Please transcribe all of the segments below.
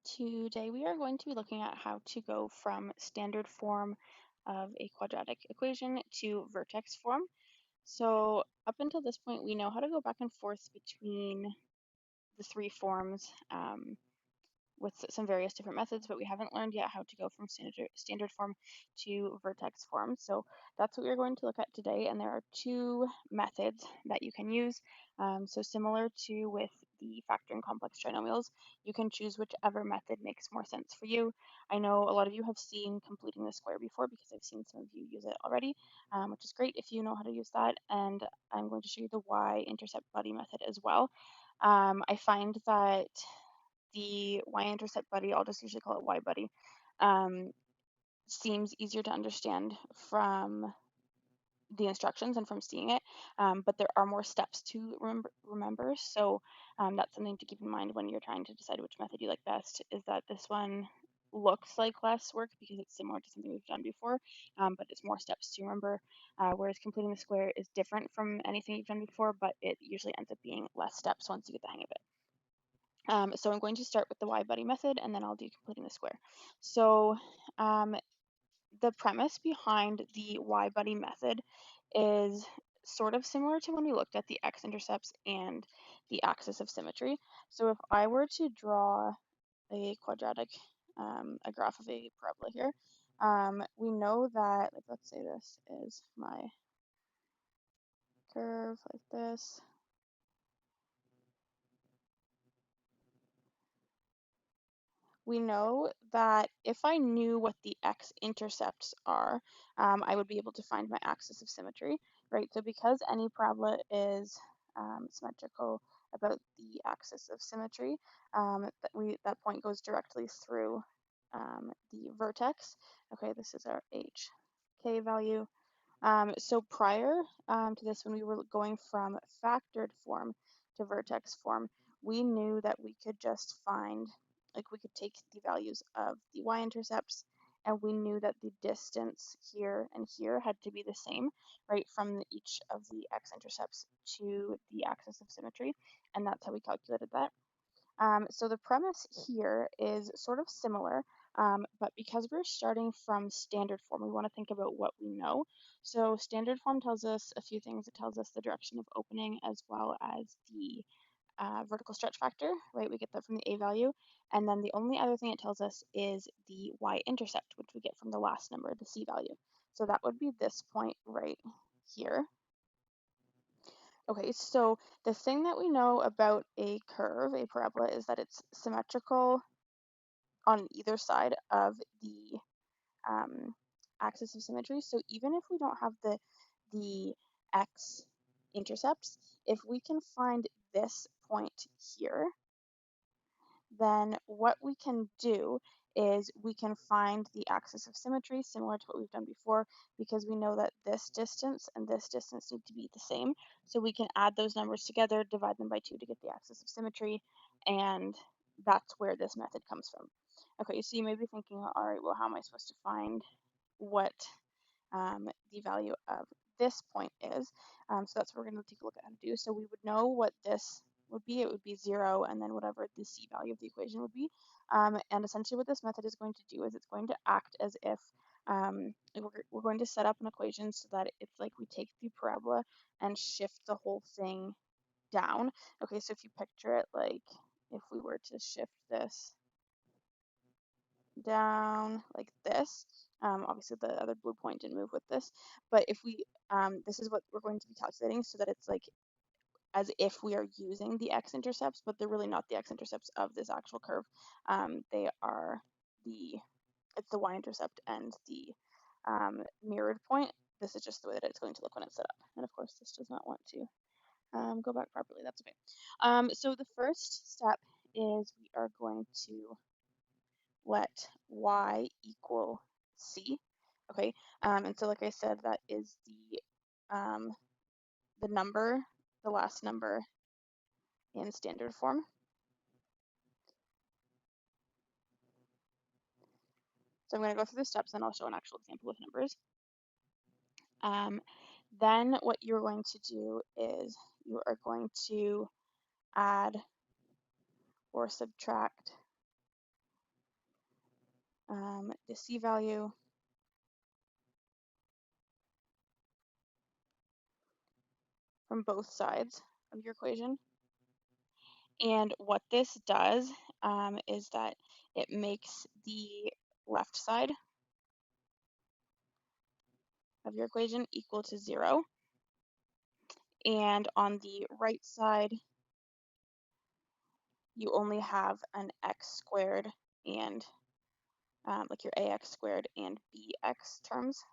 Today we are going to be looking at how to go from standard form of a quadratic equation to vertex form. So up until this point, we know how to go back and forth between the three forms. With some various different methods, but we haven't learned yet how to go from standard form to vertex form. So that's what we're going to look at today, and there are two methods that you can use. So similar to with the factoring complex trinomials, you can choose whichever method makes more sense for you. I know a lot of you have seen completing the square before because I've seen some of you use it already, which is great if you know how to use that, and I'm going to show you the y-intercept buddy method as well. I find that the y-intercept buddy, I'll just usually call it y buddy, seems easier to understand from the instructions and from seeing it, but there are more steps to remember. So that's something to keep in mind when you're trying to decide which method you like best, is that this one looks like less work because it's similar to something we've done before, but it's more steps to remember, whereas completing the square is different from anything you've done before, but it usually ends up being less steps once you get the hang of it. So I'm going to start with the y-buddy method, and then I'll do completing the square. So the premise behind the y-buddy method is sort of similar to when we looked at the x-intercepts and the axis of symmetry. So if I were to draw a quadratic, a graph of a parabola here, we know that, like, let's say this is my curve like this. We know that if I knew what the x-intercepts are, I would be able to find my axis of symmetry, right? So because any parabola is symmetrical about the axis of symmetry, that point goes directly through the vertex. Okay, this is our hk value. So prior to this, when we were going from factored form to vertex form, we knew that we could just find, like, we could take the values of the y-intercepts, and we knew that the distance here and here had to be the same, right, from each of the x-intercepts to the axis of symmetry, and that's how we calculated that. So the premise here is sort of similar, but because we're starting from standard form, we want to think about what we know. So standard form tells us a few things. It tells us the direction of opening as well as the vertical stretch factor, right? We get that from the a value. And then the only other thing it tells us is the y-intercept, which we get from the last number, the c value. So that would be this point right here. Okay, so the thing that we know about a curve, a parabola, is that it's symmetrical on either side of the axis of symmetry. So even if we don't have the x-intercepts, if we can find this point here, then what we can do is we can find the axis of symmetry similar to what we've done before, because we know that this distance and this distance need to be the same. So we can add those numbers together, divide them by 2 to get the axis of symmetry, and that's where this method comes from. Okay, so you may be thinking, all right, well, how am I supposed to find what the value of this point is? So that's what we're going to take a look at how to do. So we would know what this would be. It would be 0, and then whatever the c value of the equation would be. And essentially what this method is going to do is it's going to act as if we're going to set up an equation so that it's like we take the parabola and shift the whole thing down. Okay, so if you picture it like if we were to shift this down like this, obviously the other blue point didn't move with this, but if we, this is what we're going to be calculating so that it's like as if we are using the x-intercepts, but they're really not the x-intercepts of this actual curve. They are it's the y-intercept and the mirrored point. This is just the way that it's going to look when it's set up. And of course, this does not want to go back properly. That's okay. So the first step is we are going to let y equal c. Okay, and so like I said, that is the number, the last number in standard form. So I'm going to go through the steps and I'll show an actual example with numbers. Then what you're going to do is you are going to add or subtract the C value from both sides of your equation. And what this does is that it makes the left side of your equation equal to 0. And on the right side, you only have an x squared and like your ax squared and bx terms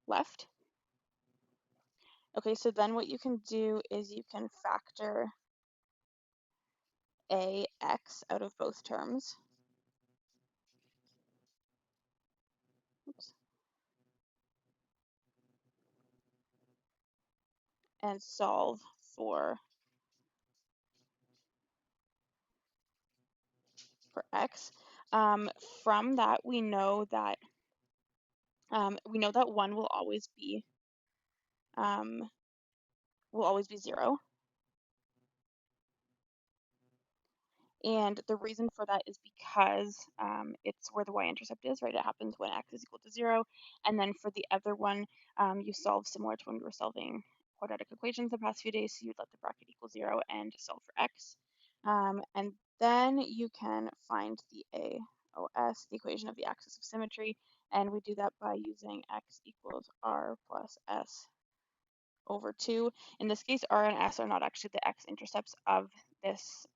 left. Okay, so then what you can do is you can factor ax out of both terms. Oops. And solve for x. From that, we know that 1 will always be 0. And the reason for that is because it's where the y-intercept is, right? It happens when x is equal to 0. And then for the other one, you solve similar to when we were solving quadratic equations the past few days. So you'd let the bracket equal 0 and solve for x. And then you can find the AOS, the equation of the axis of symmetry. And we do that by using x equals r plus s over 2. In this case, r and s are not actually the x-intercepts of this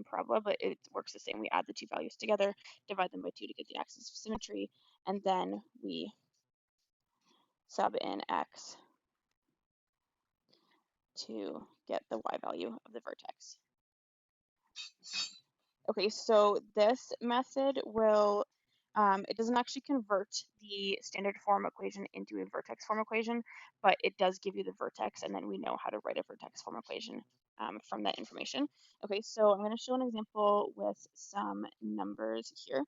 parabola, but it works the same. We add the two values together, divide them by 2 to get the axis of symmetry, and then we sub in x to get the y value of the vertex. Okay, so this method will, it doesn't actually convert the standard form equation into a vertex form equation, but it does give you the vertex, and then we know how to write a vertex form equation from that information. Okay, so I'm going to show an example with some numbers here.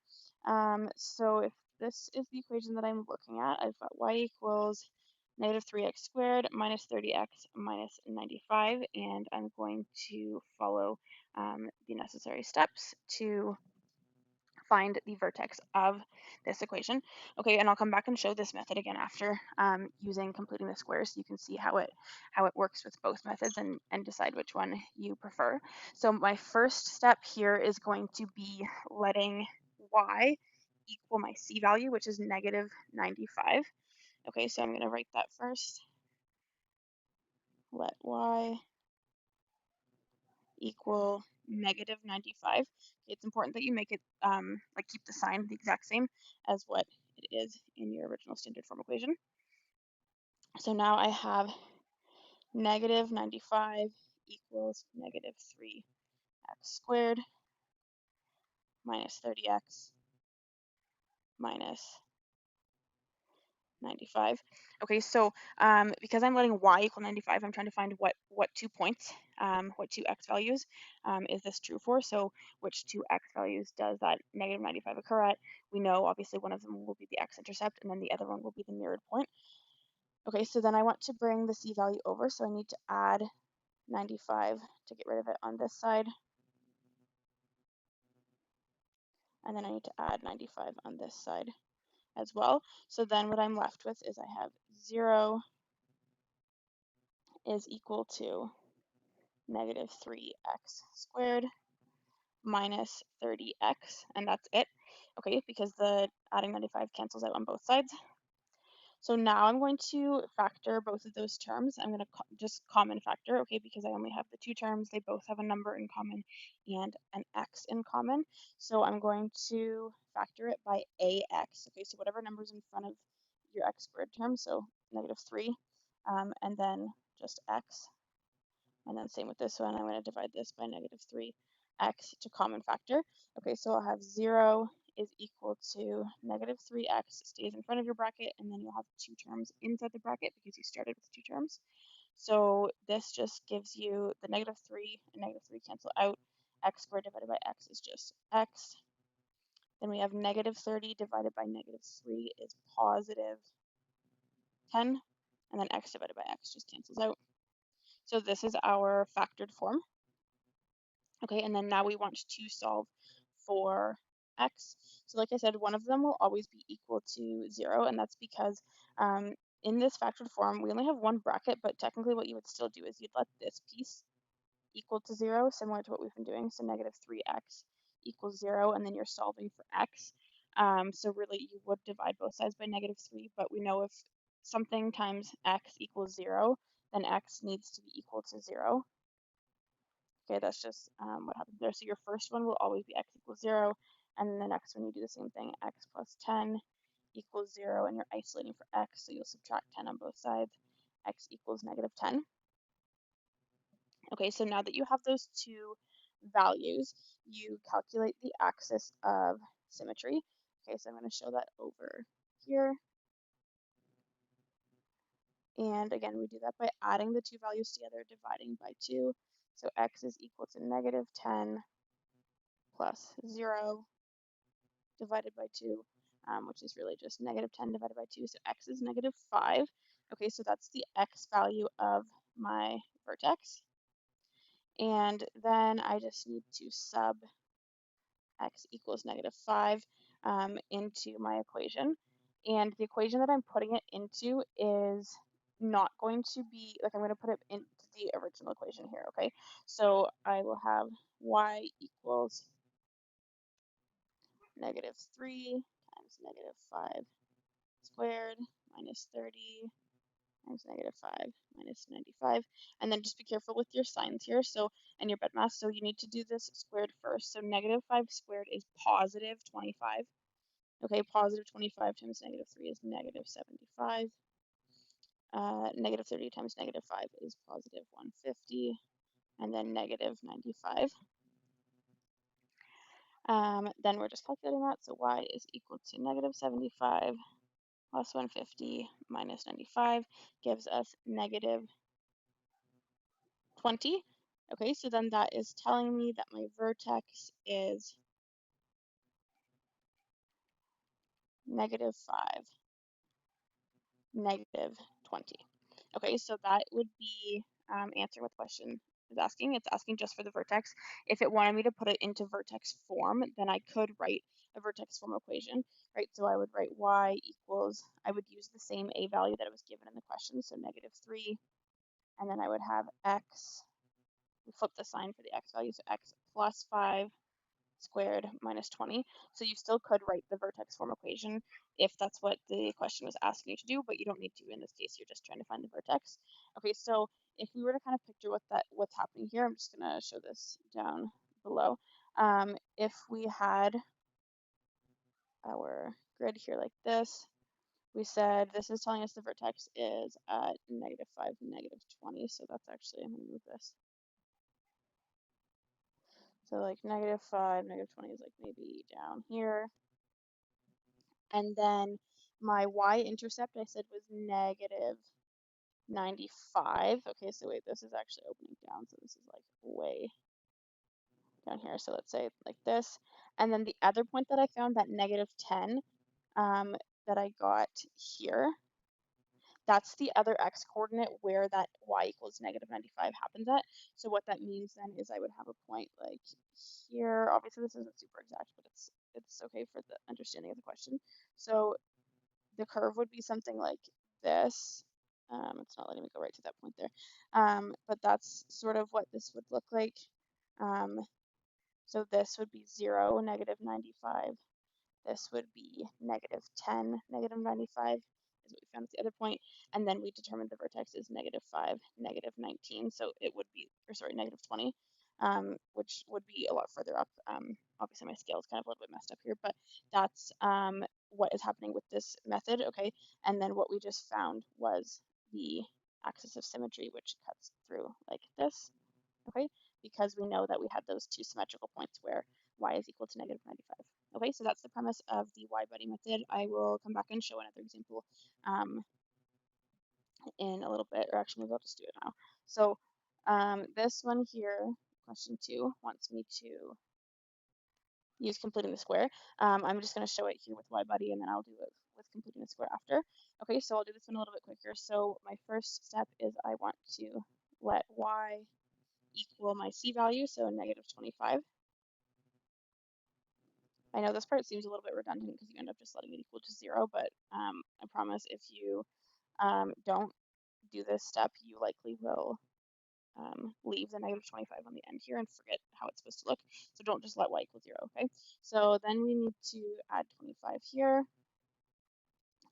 So if this is the equation that I'm looking at, I've got y equals negative 3x squared minus 30x minus 95, and I'm going to follow the necessary steps to find the vertex of this equation. Okay, and I'll come back and show this method again after using completing the squares, so you can see how it works with both methods and decide which one you prefer. So my first step here is going to be letting y equal my c value, which is negative 95. Okay, so I'm going to write that first. Let y equal negative 95. It's important that you make it like keep the sign the exact same as what it is in your original standard form equation. So now I have negative 95 equals negative 3x squared minus 30x minus 95. Okay, so because I'm letting y equal 95, I'm trying to find what 2 points, what 2 x values is this true for. So which 2 x values does that negative 95 occur at? We know obviously one of them will be the x-intercept, and then the other one will be the mirrored point. Okay, so then I want to bring the c value over, so I need to add 95 to get rid of it on this side. And then I need to add 95 on this side as well. So then what I'm left with is I have 0 is equal to negative 3x squared minus 30x, and that's it. Okay, because the adding 95 cancels out on both sides. So now I'm going to factor both of those terms. I'm going to just common factor, okay, because I only have the two terms. They both have a number in common and an x in common. So I'm going to factor it by ax. Okay, so whatever number's in front of your x squared term, so negative 3, and then just x. And then same with this one, I'm going to divide this by negative 3x to common factor. Okay, so I'll have 0 is equal to negative 3x stays in front of your bracket, and then you'll have two terms inside the bracket because you started with two terms. So this just gives you the negative 3 and negative 3 cancel out. X squared divided by x is just x. Then we have negative 30 divided by negative 3 is positive 10, and then x divided by x just cancels out. So this is our factored form. Okay, and then now we want to solve for x. So like I said, one of them will always be equal to 0, and that's because in this factored form, we only have one bracket, but technically what you would still do is you'd let this piece equal to 0, similar to what we've been doing. So negative 3x equals 0, and then you're solving for x. So really, you would divide both sides by negative 3, but we know if something times x equals 0, then x needs to be equal to 0. Okay, that's just what happens there. So your first one will always be x equals 0, and then the next one you do the same thing, x plus 10 equals 0, and you're isolating for x, so you'll subtract 10 on both sides, x equals negative 10. Okay, so now that you have those two values, you calculate the axis of symmetry. Okay, so I'm going to show that over here. And again, we do that by adding the two values together, dividing by 2. So x is equal to negative 10 plus 0 divided by 2, which is really just negative 10 divided by 2. So x is negative 5. Okay, so that's the x value of my vertex. And then I just need to sub x equals negative 5 into my equation. And the equation that I'm putting it into is not going to be, like I'm going to put it into the original equation here, okay? So I will have y equals negative 3 times negative 5 squared minus 30 times negative 5 minus 95. And then just be careful with your signs here. So, and your bedmass. So you need to do this squared first. So negative 5 squared is positive 25. Okay, positive 25 times negative 3 is negative 75. Negative 30 times negative 5 is positive 150. And then negative 95. Then we're just calculating that. So y is equal to negative 75 plus 150 minus 95 gives us negative 20. Okay, so then that is telling me that my vertex is negative 5, negative 20. Okay, so that would be answering what the question is asking. It's asking just for the vertex. If it wanted me to put it into vertex form, then I could write a vertex form equation, right? So I would write y equals, I would use the same a value that was given in the question, so negative 3, and then I would have x, we flip the sign for the x value, so x plus 5 squared minus 20. So you still could write the vertex form equation if that's what the question was asking you to do, but you don't need to in this case. You're just trying to find the vertex. Okay, so if we were to kind of picture what's happening here, I'm just going to show this down below. If we had our grid here like this, we said this is telling us the vertex is at negative 5, negative 20. So that's actually, I'm going to move this. So like negative 5, negative 20 is like maybe down here. And then my y-intercept I said was negative 95. Okay, so wait, this is actually opening down, so this is like way down here. So let's say like this. And then the other point that I found, that negative 10 that I got here, that's the other x coordinate where that y equals negative 95 happens at. So what that means then is I would have a point like here. Obviously this isn't super exact, but it's okay for the understanding of the question. So the curve would be something like this. It's not letting me go right to that point there. But that's sort of what this would look like. So this would be 0, negative 95. This would be negative 10, negative 95 is what we found at the other point. And then we determined the vertex is negative 5, negative 19. So it would be, or sorry, negative 20, which would be a lot further up. Obviously my scale is kind of a little bit messed up here, but that's what is happening with this method, okay? And then what we just found was the axis of symmetry, which cuts through like this, okay? Because we know that we had those two symmetrical points where y is equal to negative 95. Okay, so that's the premise of the y-buddy method. I will come back and show another example in a little bit, or actually maybe I'll just do it now. So this one here, question 2, wants me to use completing the square. I'm just going to show it here with y-buddy, and then I'll do it with completing the square after. Okay, so I'll do this one a little bit quicker. So my first step is I want to let y equal my c value, so negative 25. I know this part seems a little bit redundant because you end up just letting it equal to 0, but I promise if you don't do this step, you likely will leave the -25 on the end here and forget how it's supposed to look. So don't just let y equal 0, okay? So then we need to add 25 here,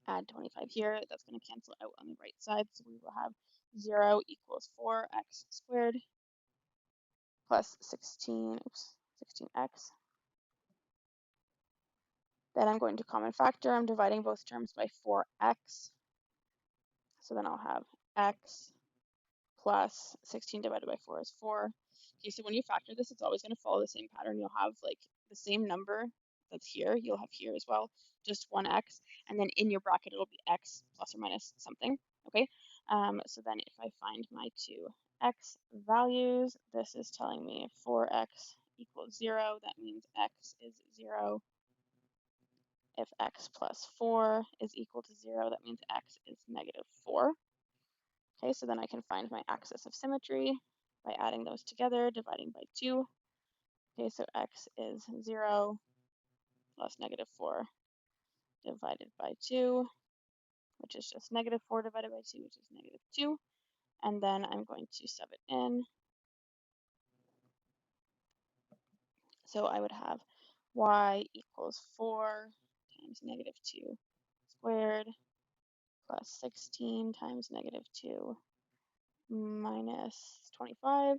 add 25 here. That's going to cancel out on the right side. So we will have 0 equals 4x squared plus 16x. Then I'm going to common factor. I'm dividing both terms by 4x. So then I'll have x plus 16 divided by 4 is 4. Okay, so when you factor this, it's always going to follow the same pattern. You'll have like the same number that's here, you'll have here as well, just one x, and then in your bracket it'll be x plus or minus something, okay? So then if I find my two x values, this is telling me 4x equals 0, that means x is 0. If x plus 4 is equal to 0, that means x is -4. Okay, so then I can find my axis of symmetry by adding those together, dividing by 2. Okay, so x is 0 plus -4 divided by 2, which is just -4 divided by 2, which is -2. And then I'm going to sub it in. So I would have y equals 4 times -2 squared plus 16 times -2 minus 25.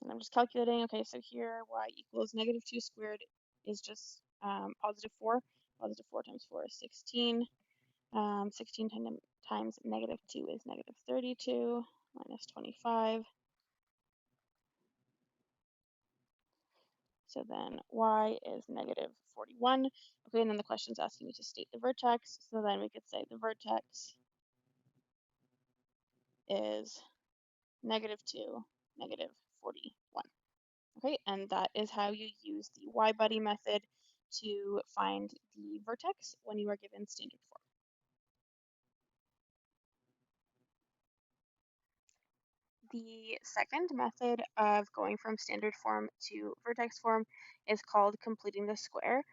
And I'm just calculating. Okay, so here y equals -2 squared is just +4. +4 times 4 is 16. 16 times -2 is -32 minus 25. So then y is -41. Okay, and then the question's asking me to state the vertex. So then we could say the vertex is -2, -41. Okay, and that is how you use the Y-buddy method to find the vertex when you are given standard form. The second method of going from standard form to vertex form is called completing the square.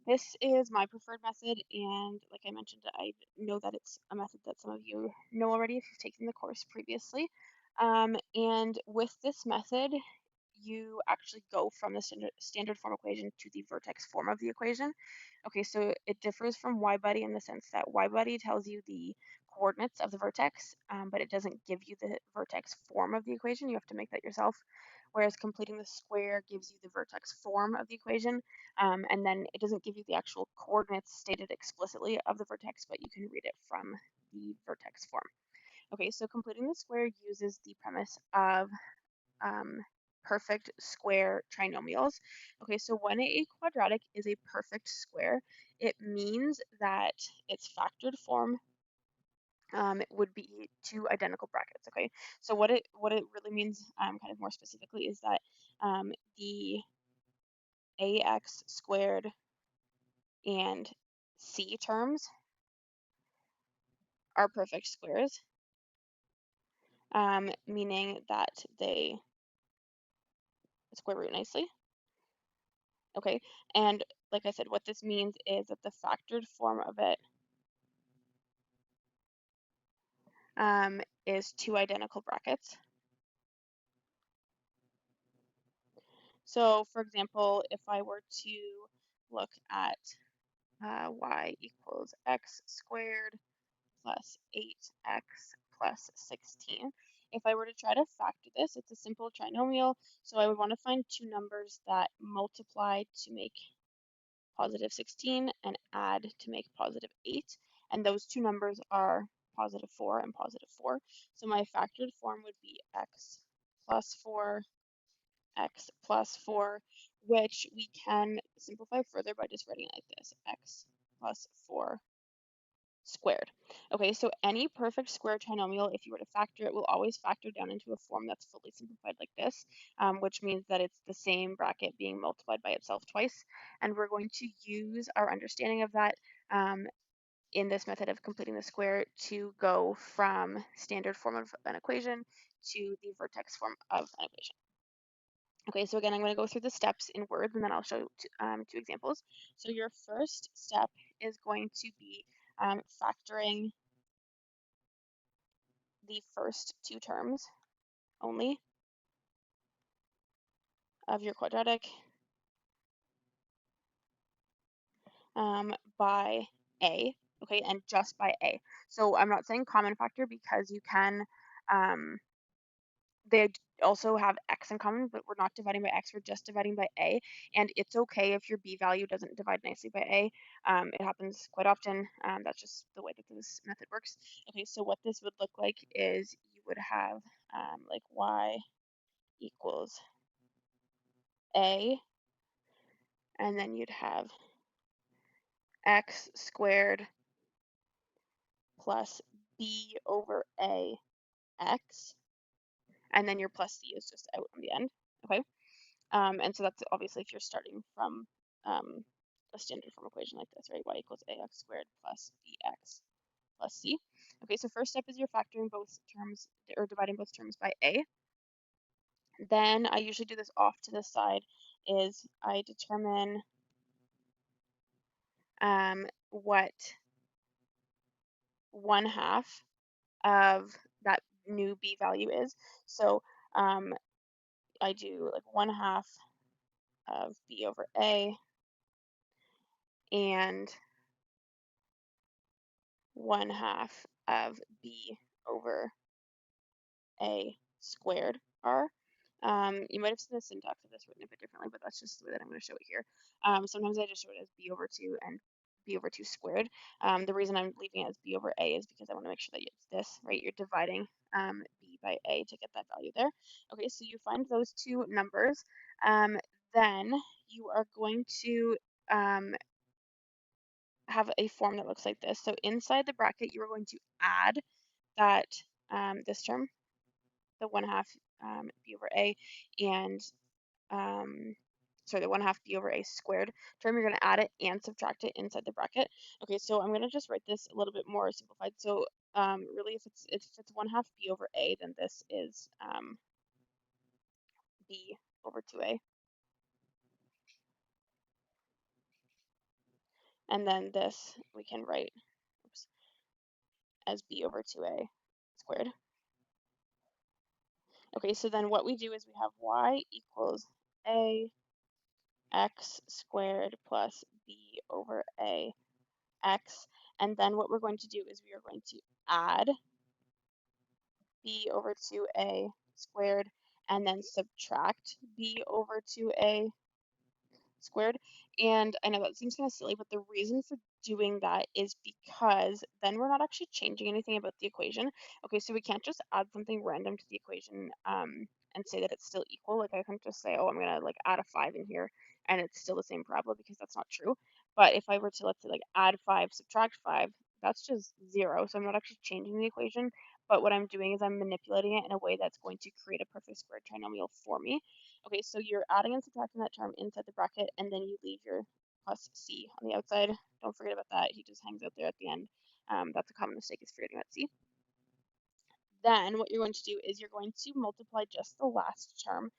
This is my preferred method, and like I mentioned, I know that it's a method that some of you know already if you've taken the course previously. And with this method, you actually go from the standard form equation to the vertex form of the equation. Okay, so it differs from Y-buddy in the sense that Y-buddy tells you the coordinates of the vertex, but it doesn't give you the vertex form of the equation. You have to make that yourself. Whereas completing the square gives you the vertex form of the equation, and then it doesn't give you the actual coordinates stated explicitly of the vertex, but you can read it from the vertex form. Okay, so completing the square uses the premise of perfect square trinomials. Okay, so when a quadratic is a perfect square, it means that its factored form would be two identical brackets. Okay, so what it really means, kind of more specifically, is that the ax squared and c terms are perfect squares, meaning that they square root nicely. Okay, and like I said, what this means is that the factored form of it is two identical brackets. So for example, if I were to look at y equals x squared plus 8x plus 16, if I were to try to factor this, it's a simple trinomial, so I would want to find two numbers that multiply to make positive 16 and add to make positive 8, and those two numbers are positive 4 and positive 4. So my factored form would be x plus 4, x plus 4, which we can simplify further by just writing it like this, x plus 4 squared. Okay, so any perfect square trinomial, if you were to factor it, will always factor down into a form that's fully simplified like this, which means that it's the same bracket being multiplied by itself twice. And we're going to use our understanding of that in this method of completing the square to go from standard form of an equation to the vertex form of an equation. Okay, so again, I'm going to go through the steps in words and then I'll show two examples. So your first step is going to be factoring the first two terms only of your quadratic by a, okay, and just by a. So I'm not saying common factor because you can, they also have x in common, but we're not dividing by x, we're just dividing by a. And it's okay if your b value doesn't divide nicely by a. It happens quite often. That's just the way that this method works. Okay, so what this would look like is you would have like y equals a, and then you'd have x squared plus b over a x, and then your plus c is just out on the end, okay? And so that's obviously if you're starting from a standard form equation like this, right? Y equals ax squared plus bx plus c. Okay, so first step is you're factoring both terms or dividing both terms by a. Then I usually do this off to the side is I determine what 1/2 of that new b value is. So I do like 1/2 of b over a and 1/2 of b over a squared r. You might have seen the syntax of this written a bit differently, but that's just the way that I'm going to show it here. Sometimes I just show it as b over 2 and b over 2 squared. The reason I'm leaving it as b over a is because I want to make sure that it's this, right? You're dividing b by a to get that value there. Okay, so you find those two numbers. Then you are going to have a form that looks like this. So inside the bracket, you are going to add that this term, the 1/2 b over a, and sorry, the 1/2 b over a squared term. You're going to add it and subtract it inside the bracket. Okay, so I'm going to just write this a little bit more simplified. So really, if it's 1/2 b over a, then this is b over 2a, and then this we can write oops, as b over 2a squared. Okay, so then what we do is we have y equals a x squared plus b over a x, and then what we're going to do is we are going to add b over 2a squared and then subtract b over 2a squared. And I know that seems kind of silly, but the reason for doing that is because then we're not actually changing anything about the equation. Okay, so we can't just add something random to the equation and say that it's still equal. Like I can't just say, oh, I'm gonna like add a 5 in here and it's still the same parabola because that's not true. But if I were to, let's say, like add 5, subtract 5, that's just 0. So I'm not actually changing the equation, but what I'm doing is I'm manipulating it in a way that's going to create a perfect square trinomial for me. Okay, so you're adding and subtracting that term inside the bracket, and then you leave your plus c on the outside. Don't forget about that. He just hangs out there at the end. That's a common mistake is forgetting about c. Then what you're going to do is you're going to multiply just the last term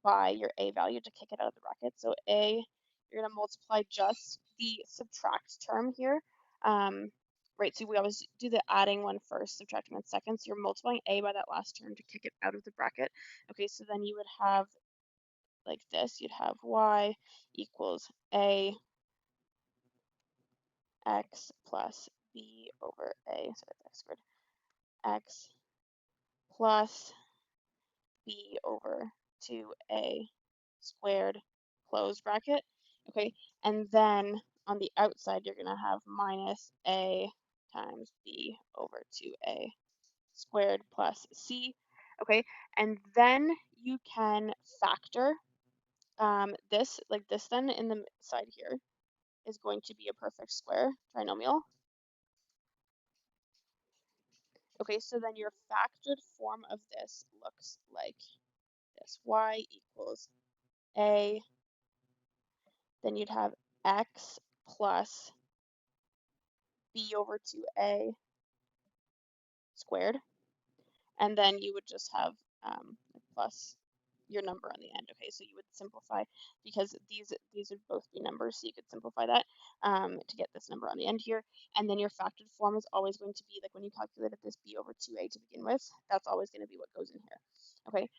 by your a value to kick it out of the bracket. So a, you're going to multiply just the subtract term here. Right, so we always do the adding one first, subtracting one second. So you're multiplying a by that last term to kick it out of the bracket. Okay, so then you would have like this, you'd have y equals a x plus b over a, sorry, x squared, x plus b over 2a squared, close bracket. Okay, and then on the outside, you're going to have minus a times b over 2a squared plus c. Okay, and then you can factor this, like this then in the side here is going to be a perfect square trinomial. Okay, so then your factored form of this looks like this. Y equals a, then you'd have x plus b over 2a squared, and then you would just have plus your number on the end. Okay, so you would simplify because these would both be numbers, so you could simplify that to get this number on the end here. And then your factored form is always going to be like when you calculated this b over 2a to begin with, that's always going to be what goes in here. Okay,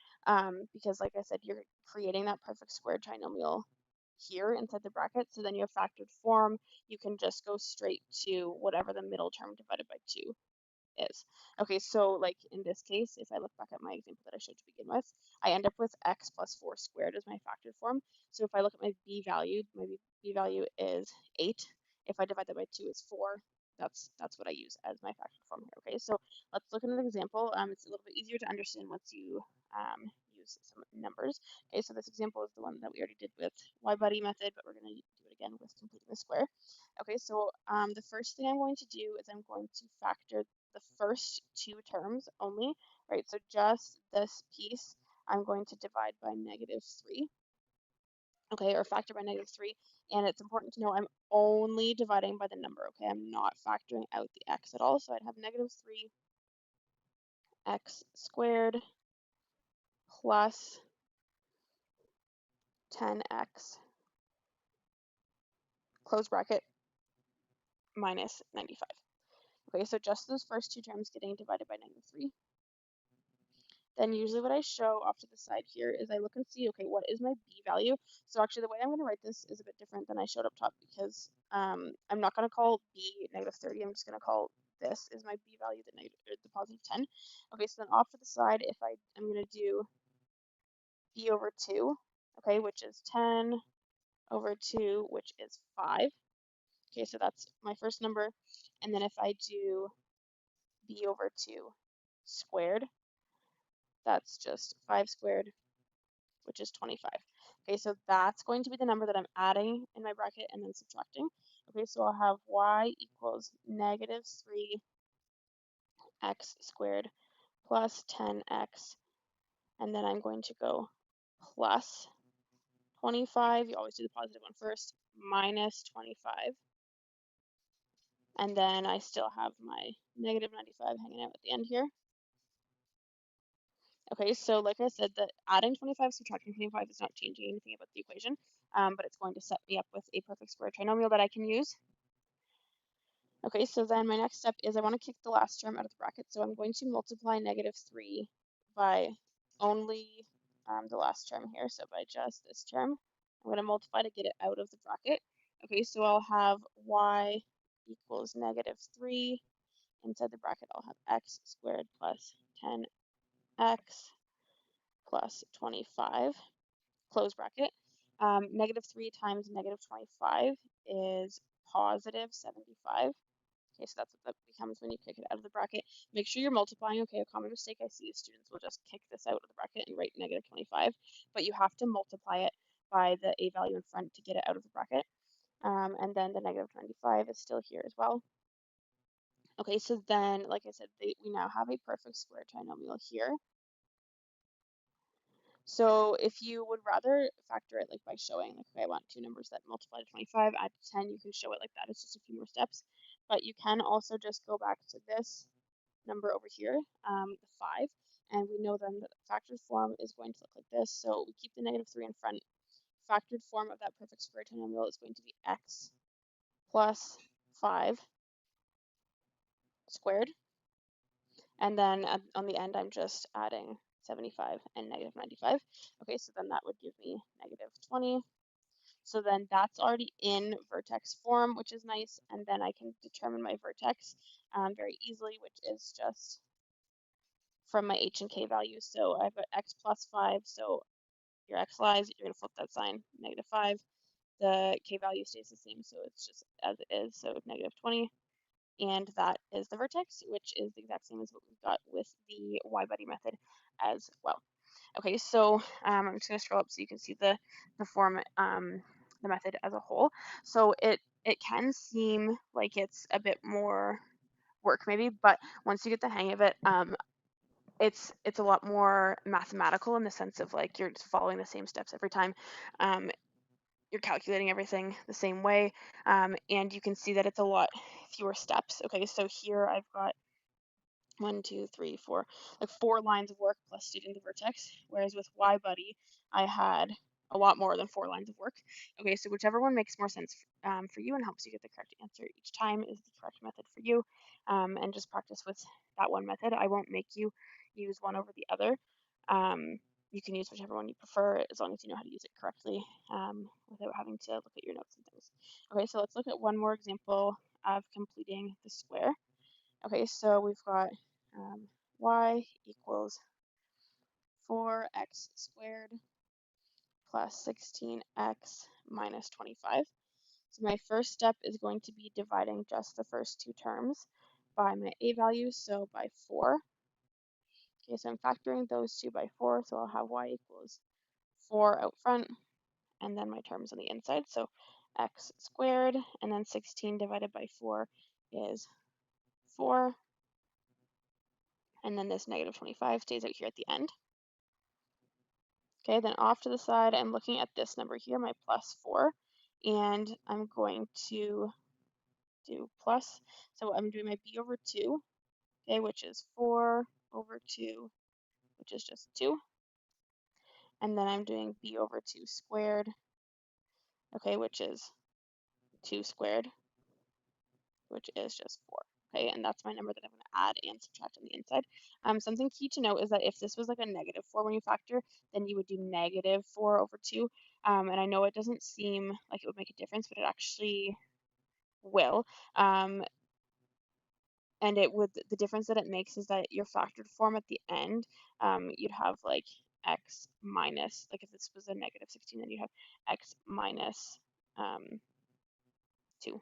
because like I said, you're creating that perfect square trinomial here inside the bracket. So then your factored form, you can just go straight to whatever the middle term divided by 2 is. Okay, so like in this case, if I look back at my example that I showed to begin with, I end up with x plus 4 squared as my factored form. So if I look at my b value is 8. If I divide that by 2, it's 4. That's what I use as my factored form here. Okay, so let's look at an example. It's a little bit easier to understand once you use some numbers. Okay, so this example is the one that we already did with y-buddy method, but we're going to do it again with completing the square. Okay, so the first thing I'm going to do is I'm going to factor the first 2 terms only, right? So just this piece, I'm going to divide by -3, okay, or factor by -3. And it's important to know I'm only dividing by the number, okay? I'm not factoring out the x at all. So I'd have -3x squared plus 10x, close bracket, minus 95. Okay, so just those first 2 terms getting divided by -3. Then usually what I show off to the side here is I look and see, okay, what is my b value? So actually the way I'm going to write this is a bit different than I showed up top because I'm not going to call b -30. I'm just going to call this is my b value, the positive 10. Okay, so then off to the side, if I'm going to do b over 2, okay, which is 10 over 2, which is 5. Okay, so that's my first number. And then if I do b over 2 squared, that's just 5 squared, which is 25. Okay, so that's going to be the number that I'm adding in my bracket and then subtracting. Okay, so I'll have y equals -3x squared plus 10x, and then I'm going to go plus 25. You always do the positive one first, minus 25. And then I still have my -95 hanging out at the end here. Okay, so like I said, that adding 25, subtracting 25 is not changing anything about the equation, but it's going to set me up with a perfect square trinomial that I can use. Okay, so then my next step is I want to kick the last term out of the bracket, so I'm going to multiply -3 by only the last term here, so by just this term. I'm going to multiply to get it out of the bracket. Okay, so I'll have y equals -3. Inside the bracket, I'll have x squared plus 10x plus 25, close bracket. -3 times -25 is positive 75. Okay, so that's what that becomes when you kick it out of the bracket. Make sure you're multiplying. Okay, a common mistake I see is students will just kick this out of the bracket and write -25, but you have to multiply it by the a value in front to get it out of the bracket. And then the -25 is still here as well. Okay, so then, like I said, we now have a perfect square trinomial here. So if you would rather factor it like by showing, like okay, I want 2 numbers that multiply to 25, add to 10, you can show it like that. It's just a few more steps. But you can also just go back to this number over here, the 5, and we know then that the factored form is going to look like this. So we keep the -3 in front. Factored form of that perfect square trinomial is going to be x plus 5 squared. And then on the end, I'm just adding 75 and -95. Okay, so then that would give me -20. So then that's already in vertex form, which is nice. And then I can determine my vertex very easily, which is just from my h and k values. So I've got x plus 5. So your x lies, you're going to flip that sign, -5. The k value stays the same, so it's just as it is, so -20. And that is the vertex, which is the exact same as what we've got with the y-buddy method as well. Okay, so I'm just going to scroll up so you can see the form, the method as a whole. So it can seem like it's a bit more work maybe, but once you get the hang of it, it's a lot more mathematical in the sense of like you're just following the same steps every time. You're calculating everything the same way, and you can see that it's a lot fewer steps. Okay, so here I've got 1, 2, 3, 4, like 4 lines of work plus student the vertex. Whereas with YBuddy, I had a lot more than 4 lines of work. Okay, so whichever one makes more sense for you and helps you get the correct answer each time is the correct method for you. And just practice with that one method. I won't make you use one over the other. You can use whichever one you prefer as long as you know how to use it correctly without having to look at your notes and things. Okay, so let's look at one more example of completing the square. Okay, so we've got y equals 4x squared plus 16x minus 25. So my first step is going to be dividing just the first two terms by my a value, so by 4. Okay, so I'm factoring those two by 4, so I'll have y equals 4 out front, and then my terms on the inside. So x squared, and then 16 divided by 4 is 4, and then this negative 25 stays out here at the end. Okay, then off to the side, I'm looking at this number here, my plus 4, and I'm going to do plus. So I'm doing my b over 2, okay, which is 4 over 2, which is just 2. And then I'm doing b over 2 squared, okay, which is 2 squared, which is just 4. Okay, and that's my number that I'm going to add and subtract on the inside. Something key to note is that if this was like a negative 4 when you factor, then you would do negative 4 over 2. And I know it doesn't seem like it would make a difference, but it actually will. And it would, the difference that it makes is that your factored form at the end, you'd have like x minus, like if this was a negative 16, then you'd have x minus 2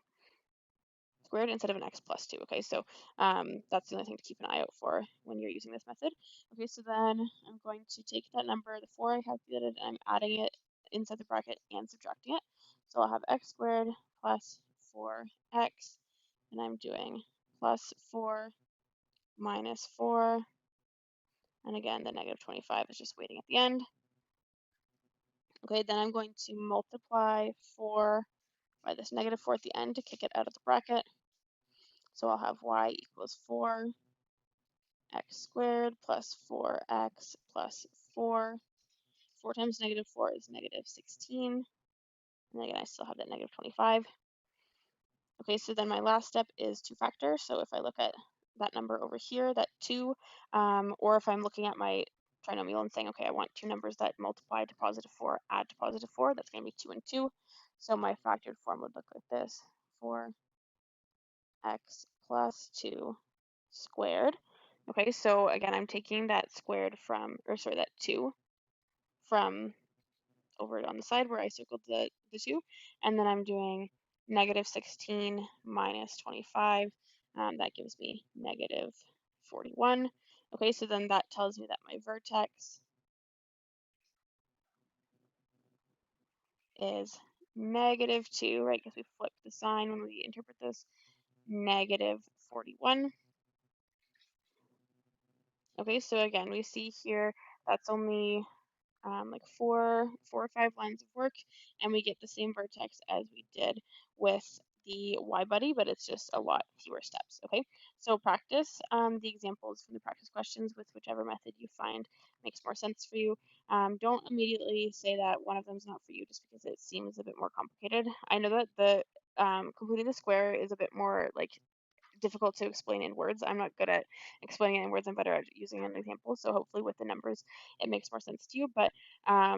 squared instead of an x plus 2. Okay, so that's the only thing to keep an eye out for when you're using this method. Okay, so then I'm going to take that number, the 4 I calculated, and I'm adding it inside the bracket and subtracting it. So I'll have x squared plus 4x, and I'm doing plus 4 minus 4, and again, the negative 25 is just waiting at the end. Okay, then I'm going to multiply 4 by this negative 4 at the end to kick it out of the bracket. So I'll have y equals 4x squared plus 4x plus 4. 4 times negative 4 is negative 16. And again, I still have that negative 25. Okay, so then my last step is to factor. So if I look at that number over here, that 2, or if I'm looking at my trinomial and saying, okay, I want two numbers that multiply to positive 4, add to positive 4, that's going to be 2 and 2. So my factored form would look like this, 4x plus 2 squared. Okay, so again, I'm taking that squared from, or sorry, that 2 from over on the side where I circled the 2, and then I'm doing negative 16 minus 25. That gives me negative 41. Okay, so then that tells me that my vertex is negative 2, right, because we flip the sign when we interpret this, negative 41. Okay, so again, we see here that's only like four or five lines of work, and we get the same vertex as we did with the YBuddy, but it's just a lot fewer steps. Okay, so practice the examples from the practice questions with whichever method you find makes more sense for you. Don't immediately say that one of them is not for you just because it seems a bit more complicated. I know that the completing the square is a bit more like difficult to explain in words. I'm not good at explaining it in words. I'm better at using an example. So hopefully with the numbers, it makes more sense to you. But I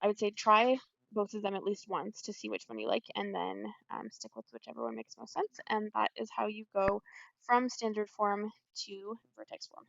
would say try both of them at least once to see which one you like, and then stick with whichever one makes most sense. And that is how you go from standard form to vertex form.